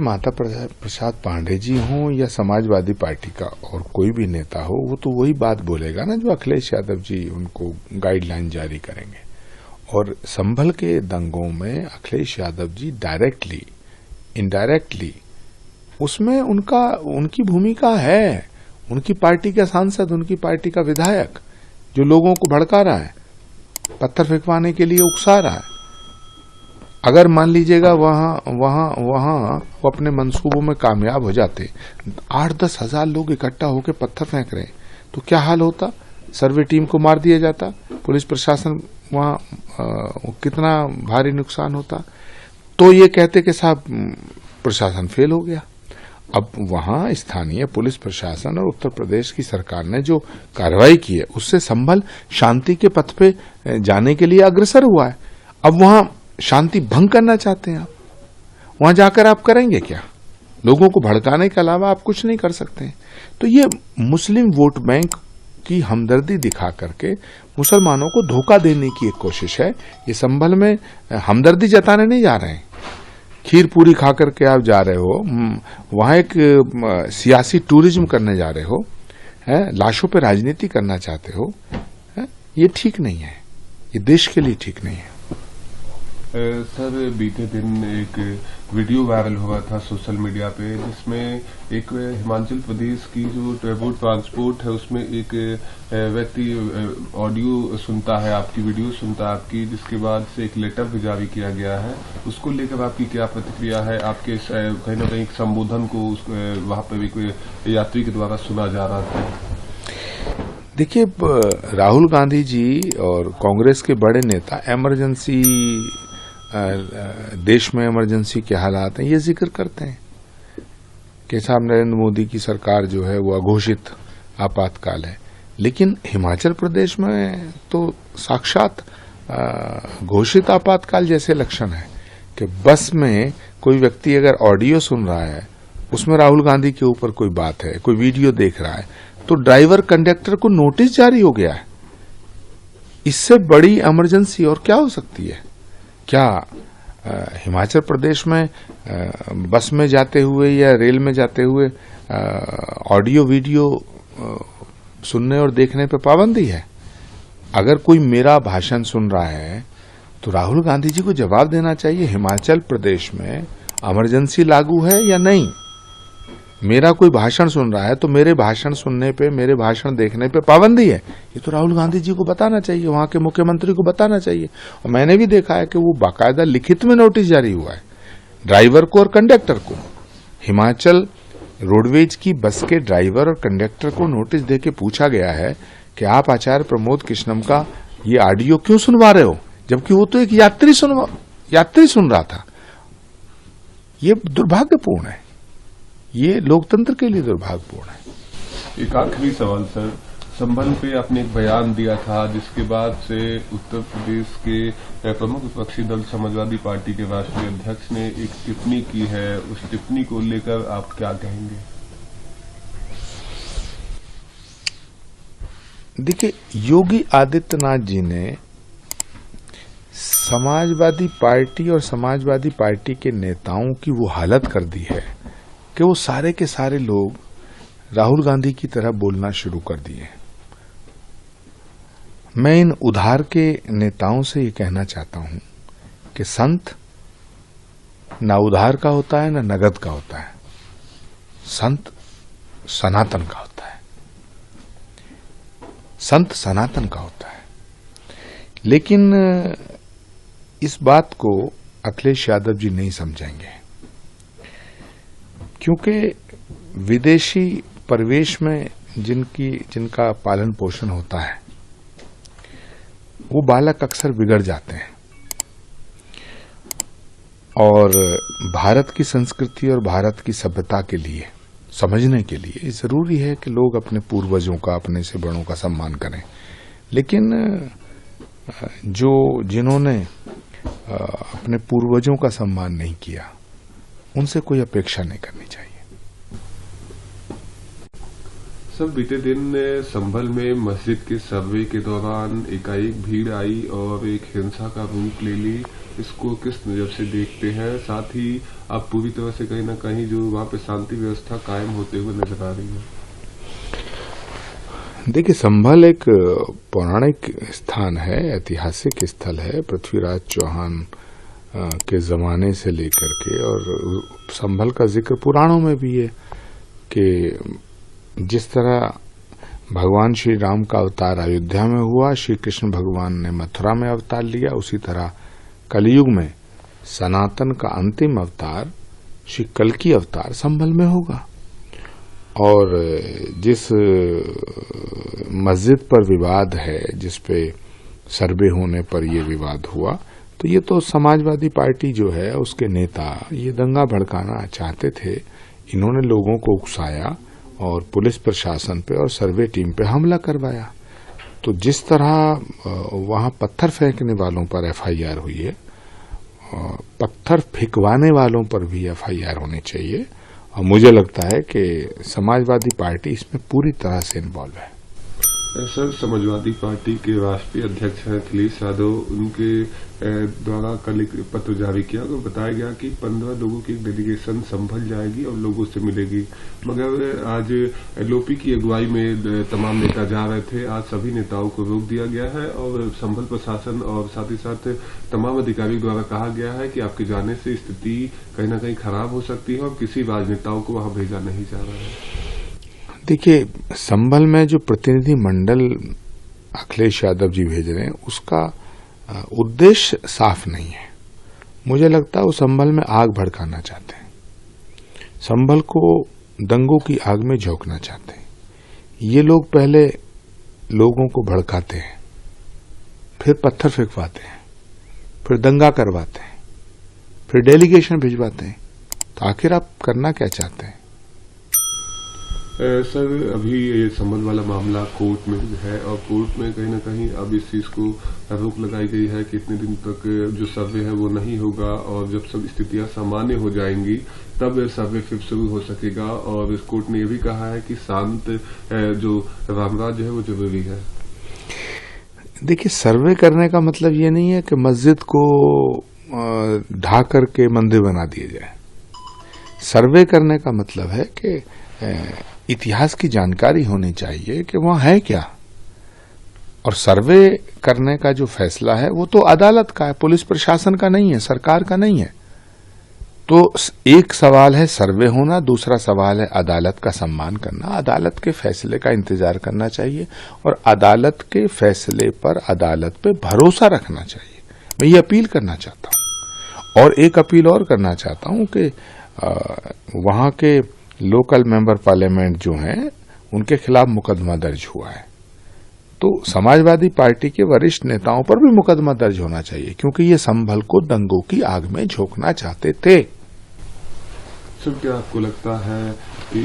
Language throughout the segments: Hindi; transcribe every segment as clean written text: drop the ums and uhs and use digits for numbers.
माता प्रसाद पांडे जी हों या समाजवादी पार्टी का और कोई भी नेता हो, वो तो वही बात बोलेगा ना जो अखिलेश यादव जी उनको गाइडलाइन जारी करेंगे। और संभल के दंगों में अखिलेश यादव जी डायरेक्टली इनडायरेक्टली उसमें उनकी भूमिका है। उनकी पार्टी का सांसद, उनकी पार्टी का विधायक जो लोगों को भड़का रहा है, पत्थर फेंकवाने के लिए उकसा रहा है। अगर मान लीजिएगा वहां वो अपने मंसूबों में कामयाब हो जाते, 8-10 हजार लोग इकट्ठा होकर पत्थर फेंक रहे हैं, तो क्या हाल होता? सर्वे टीम को मार दिया जाता, पुलिस प्रशासन वहां कितना भारी नुकसान होता। तो ये कहते कि साहब प्रशासन फेल हो गया। अब वहां स्थानीय पुलिस प्रशासन और उत्तर प्रदेश की सरकार ने जो कार्रवाई की है, उससे संभल शांति के पथ पे जाने के लिए अग्रसर हुआ है। अब वहां शांति भंग करना चाहते हैं आप, वहां जाकर आप करेंगे क्या? लोगों को भड़काने के अलावा आप कुछ नहीं कर सकते हैं। तो ये मुस्लिम वोट बैंक की हमदर्दी दिखा करके मुसलमानों को धोखा देने की एक कोशिश है। ये संभल में हमदर्दी जताने नहीं जा रहे हैं, खीर पूरी खा करके आप जा रहे हो, वहां एक सियासी टूरिज्म करने जा रहे हो, लाशों पे राजनीति करना चाहते हो। ये ठीक नहीं है, ये देश के लिए ठीक नहीं है। सर, बीते दिन एक वीडियो वायरल हुआ था सोशल मीडिया पे, जिसमें एक हिमाचल प्रदेश की जो रोड ट्रांसपोर्ट है उसमें एक व्यक्ति ऑडियो सुनता है आपकी, वीडियो सुनता है आपकी, जिसके बाद से एक लेटर भी जारी किया गया है। उसको लेकर आपकी क्या प्रतिक्रिया है? आपके कहीं न कहीं संबोधन को वहां पर एक यात्री के द्वारा सुना जा रहा था। देखिए, राहुल गांधी जी और कांग्रेस के बड़े नेता इमरजेंसी, देश में इमरजेंसी के हालात हैं, ये जिक्र करते हैं कि साहब नरेंद्र मोदी की सरकार जो है वो अघोषित आपातकाल है। लेकिन हिमाचल प्रदेश में तो साक्षात घोषित आपातकाल जैसे लक्षण है कि बस में कोई व्यक्ति अगर ऑडियो सुन रहा है, उसमें राहुल गांधी के ऊपर कोई बात है, कोई वीडियो देख रहा है, तो ड्राइवर कंडक्टर को नोटिस जारी हो गया है। इससे बड़ी इमरजेंसी और क्या हो सकती है? क्या हिमाचल प्रदेश में बस में जाते हुए या रेल में जाते हुए ऑडियो वीडियो सुनने और देखने पे पाबंदी है? अगर कोई मेरा भाषण सुन रहा है तो राहुल गांधी जी को जवाब देना चाहिए, हिमाचल प्रदेश में इमरजेंसी लागू है या नहीं। मेरा कोई भाषण सुन रहा है तो मेरे भाषण सुनने पे, मेरे भाषण देखने पे पाबंदी है, ये तो राहुल गांधी जी को बताना चाहिए, वहां के मुख्यमंत्री को बताना चाहिए। और मैंने भी देखा है कि वो बाकायदा लिखित में नोटिस जारी हुआ है ड्राइवर को और कंडक्टर को। हिमाचल रोडवेज की बस के ड्राइवर और कंडक्टर को नोटिस देके पूछा गया है कि आप आचार्य प्रमोद कृष्णम का ये ऑडियो क्यों सुनवा रहे हो, जबकि वो तो एक यात्री सुन रहा था। ये दुर्भाग्यपूर्ण है, ये लोकतंत्र के लिए दुर्भाग्यपूर्ण है। एक आखिरी सवाल सर, संभल पे आपने एक बयान दिया था, जिसके बाद से उत्तर प्रदेश के प्रमुख विपक्षी दल समाजवादी पार्टी के राष्ट्रीय अध्यक्ष ने एक टिप्पणी की है। उस टिप्पणी को लेकर आप क्या कहेंगे? देखिए, योगी आदित्यनाथ जी ने समाजवादी पार्टी और समाजवादी पार्टी के नेताओं की वो हालत कर दी है कि वो सारे के सारे लोग राहुल गांधी की तरह बोलना शुरू कर दिए। मैं इन उधार के नेताओं से ये कहना चाहता हूं कि संत ना उधार का होता है ना नगद का होता है, संत सनातन का होता है, संत सनातन का होता है। लेकिन इस बात को अखिलेश यादव जी नहीं समझेंगे, क्योंकि विदेशी परिवेश में जिनका पालन पोषण होता है, वो बालक अक्सर बिगड़ जाते हैं। और भारत की संस्कृति और भारत की सभ्यता के लिए, समझने के लिए जरूरी है कि लोग अपने पूर्वजों का, अपने से बड़ों का सम्मान करें। लेकिन जिन्होंने अपने पूर्वजों का सम्मान नहीं किया, उनसे कोई अपेक्षा नहीं करनी चाहिए। सर, बीते दिन संभल में मस्जिद के सर्वे के दौरान एकाएक भीड़ आई और एक हिंसा का रूप ले ली। इसको किस नजर से देखते हैं? साथ ही अब पूरी तरह से कहीं ना कहीं जो वहाँ पे शांति व्यवस्था कायम होते हुए नजर आ रही है। देखिए, संभल एक पौराणिक स्थान है, ऐतिहासिक स्थल है, पृथ्वीराज चौहान के जमाने से लेकर के, और संभल का जिक्र पुराणों में भी है कि जिस तरह भगवान श्री राम का अवतार अयोध्या में हुआ, श्री कृष्ण भगवान ने मथुरा में अवतार लिया, उसी तरह कलयुग में सनातन का अंतिम अवतार श्री कल्कि अवतार संभल में होगा। और जिस मस्जिद पर विवाद है, जिस पे सर्वे होने पर यह विवाद हुआ, तो ये तो समाजवादी पार्टी जो है उसके नेता ये दंगा भड़काना चाहते थे। इन्होंने लोगों को उकसाया और पुलिस प्रशासन पे और सर्वे टीम पे हमला करवाया। तो जिस तरह वहां पत्थर फेंकने वालों पर एफआईआर हुई है, पत्थर फेंकवाने वालों पर भी एफआईआर होनी चाहिए। और मुझे लगता है कि समाजवादी पार्टी इसमें पूरी तरह से इन्वॉल्व है। सर, समाजवादी पार्टी के राष्ट्रीय अध्यक्ष हैं अखिलेश यादव, उनके द्वारा कल एक पत्र जारी किया और बताया गया कि 15 लोगों की एक डेलीगेशन संभल जाएगी और लोगों से मिलेगी। मगर आज एलओपी की अगुवाई में तमाम नेता जा रहे थे। आज सभी नेताओं को रोक दिया गया है और संभल प्रशासन और साथ ही साथ तमाम अधिकारियों द्वारा कहा गया है कि आपके जाने से स्थिति कहीं न कहीं खराब हो सकती है और किसी राजनेताओं को वहां भेजा नहीं जा रहा है। देखिए, संभल में जो प्रतिनिधि मंडल अखिलेश यादव जी भेज रहे हैं उसका उद्देश्य साफ नहीं है। मुझे लगता है वो संभल में आग भड़काना चाहते हैं, संभल को दंगों की आग में झोंकना चाहते हैं। ये लोग पहले लोगों को भड़काते हैं, फिर पत्थर फेंकवाते हैं, फिर दंगा करवाते हैं, फिर डेलीगेशन भिजवाते हैं। तो आखिर आप करना क्या चाहते हैं? सर, अभी ये संभल वाला मामला कोर्ट में है और कोर्ट में कहीं ना कहीं अब इस चीज को रोक लगाई गई है कि इतने दिन तक जो सर्वे है वो नहीं होगा और जब सब स्थितियां सामान्य हो जाएंगी तब सर्वे फिर शुरू हो सकेगा। और इस कोर्ट ने यह भी कहा है कि शांत जो रामराज्य है वो जरूरी है। देखिए, सर्वे करने का मतलब ये नहीं है कि मस्जिद को ढा करके मंदिर बना दिया जाए। सर्वे करने का मतलब है कि इतिहास की जानकारी होनी चाहिए कि वहां है क्या। और सर्वे करने का जो फैसला है वो तो अदालत का है, पुलिस प्रशासन का नहीं है, सरकार का नहीं है। तो एक सवाल है सर्वे होना, दूसरा सवाल है अदालत का सम्मान करना। अदालत के फैसले का इंतजार करना चाहिए और अदालत के फैसले पर अदालत पे भरोसा रखना चाहिए। मैं ये अपील करना चाहता हूं। और एक अपील और करना चाहता हूं कि वहां के लोकल मेंबर पार्लियामेंट जो हैं उनके खिलाफ मुकदमा दर्ज हुआ है, तो समाजवादी पार्टी के वरिष्ठ नेताओं पर भी मुकदमा दर्ज होना चाहिए, क्योंकि ये संभल को दंगों की आग में झोंकना चाहते थे। सर, क्या आपको लगता है कि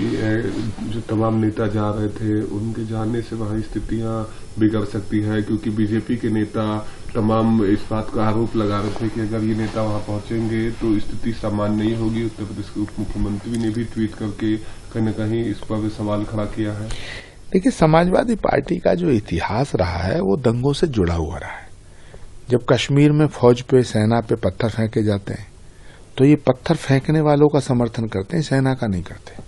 जो तमाम नेता जा रहे थे उनके जाने से वहां स्थितियां बिगड़ सकती है? क्योंकि बीजेपी के नेता तमाम इस बात का आरोप लगा रहे थे कि अगर ये नेता वहां पहुंचेंगे तो स्थिति सामान्य नहीं होगी। उत्तर प्रदेश के उप मुख्यमंत्री ने भी ट्वीट करके कहीं न कहीं इस पर सवाल खड़ा किया है। देखिए, समाजवादी पार्टी का जो इतिहास रहा है वो दंगों से जुड़ा हुआ रहा है। जब कश्मीर में फौज पे, सेना पे पत्थर फेंके जाते हैं तो ये पत्थर फेंकने वालों का समर्थन करते हैं, सेना का नहीं करते।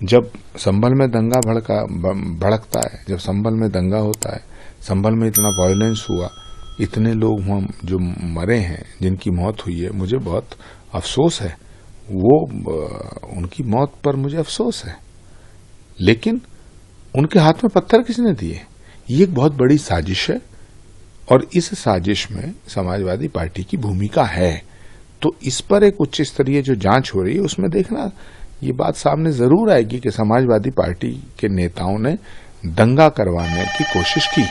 जब संभल में दंगा भड़कता है, जब संभल में दंगा होता है, संभल में इतना वायलेंस हुआ, इतने लोग वहां जो मरे हैं, जिनकी मौत हुई है, मुझे बहुत अफसोस है। वो उनकी मौत पर मुझे अफसोस है, लेकिन उनके हाथ में पत्थर किसने दिए? ये एक बहुत बड़ी साजिश है और इस साजिश में समाजवादी पार्टी की भूमिका है। तो इस पर एक उच्च स्तरीय जो जांच हो रही है उसमें देखना ये बात सामने जरूर आएगी कि समाजवादी पार्टी के नेताओं ने दंगा करवाने की कोशिश की।